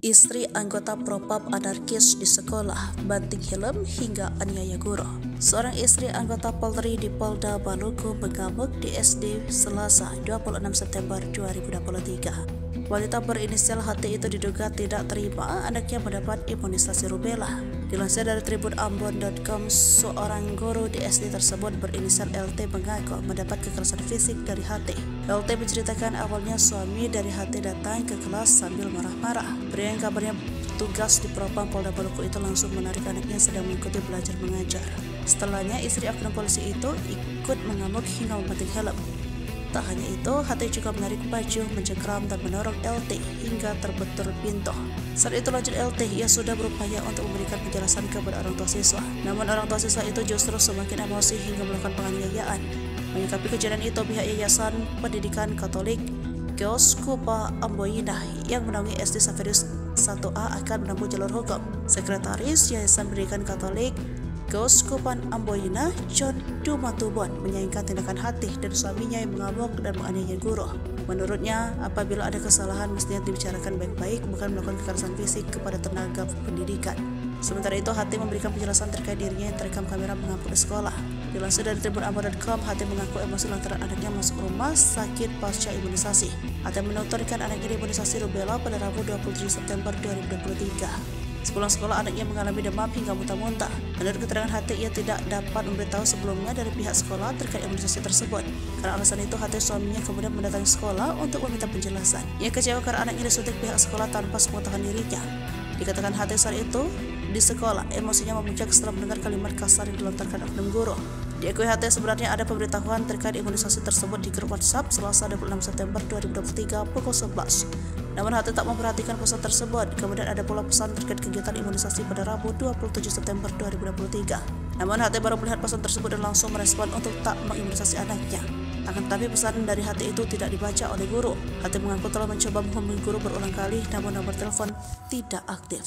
Istri anggota Propam anarkis di sekolah, banting helm hingga aniaya guru. Seorang istri anggota Polri di Polda Maluku mengamuk di SD Selasa 26 September 2023. Wanita berinisial HT itu diduga tidak terima anaknya mendapat imunisasi rubella. Dilansir dari tribunambon.com, seorang guru di SD tersebut berinisial LT mengaku mendapat kekerasan fisik dari HT. LT menceritakan awalnya suami dari HT datang ke kelas sambil marah-marah. Pria yang kabarnya tugas di Propam Polda Maluku itu langsung menarik anaknya sedang mengikuti belajar mengajar. Setelahnya, istri oknum polisi itu ikut mengamuk hingga membanting helm. Tak hanya itu, HT juga menarik baju, mencengkram dan mendorong LT hingga terbentur pintu. Saat itu lanjut LT, ia sudah berupaya untuk memberikan penjelasan kepada orang tua siswa. Namun orang tua siswa itu justru semakin emosi hingga melakukan penganiayaan. Menyikapi kejadian itu, pihak Yayasan Pendidikan Katolik Keuskupan Amboina yang menaungi SD Saverius 1A akan menempuh jalur hukum. Sekretaris Yayasan Pendidikan Katolik Keuskupan Amboina, John Dumatubon, menyayangkan tindakan HT dan suaminya yang mengamuk dan menganiaya guru. Menurutnya, apabila ada kesalahan mestinya dibicarakan baik-baik, bukan melakukan kekerasan fisik kepada tenaga pendidikan. Sementara itu, HT memberikan penjelasan terkait dirinya yang terekam kamera mengamuk di sekolah. Dilansir dari tribunambon.com, HT mengaku emosi lantaran anaknya masuk rumah sakit pasca imunisasi. HT menuturkan anaknya diimunisasi rubella pada Rabu 27 September 2023. Sepulang sekolah, anaknya mengalami demam hingga muntah-muntah. Menurut keterangan HT, ia tidak dapat memberitahu sebelumnya dari pihak sekolah terkait imunisasi tersebut. Karena alasan itu, HT suaminya kemudian mendatangi sekolah untuk meminta penjelasan. Ia kecewa karena anaknya disuntik pihak sekolah tanpa sepengetahuan dirinya. Dikatakan HT saat itu, di sekolah, emosinya memuncak setelah mendengar kalimat kasar yang dilontarkan oknum guru. Diakui HT sebenarnya ada pemberitahuan terkait imunisasi tersebut di grup WhatsApp Selasa 26 September 2023 pukul 11. Namun HT tak memperhatikan pesan tersebut. Kemudian ada pula pesan terkait kegiatan imunisasi pada Rabu 27 September 2023. Namun HT baru melihat pesan tersebut dan langsung merespon untuk tak mengimunisasi anaknya. Akan tetapi pesan dari HT itu tidak dibaca oleh guru. HT mengaku telah mencoba menghubungi guru berulang kali, namun nomor telepon tidak aktif.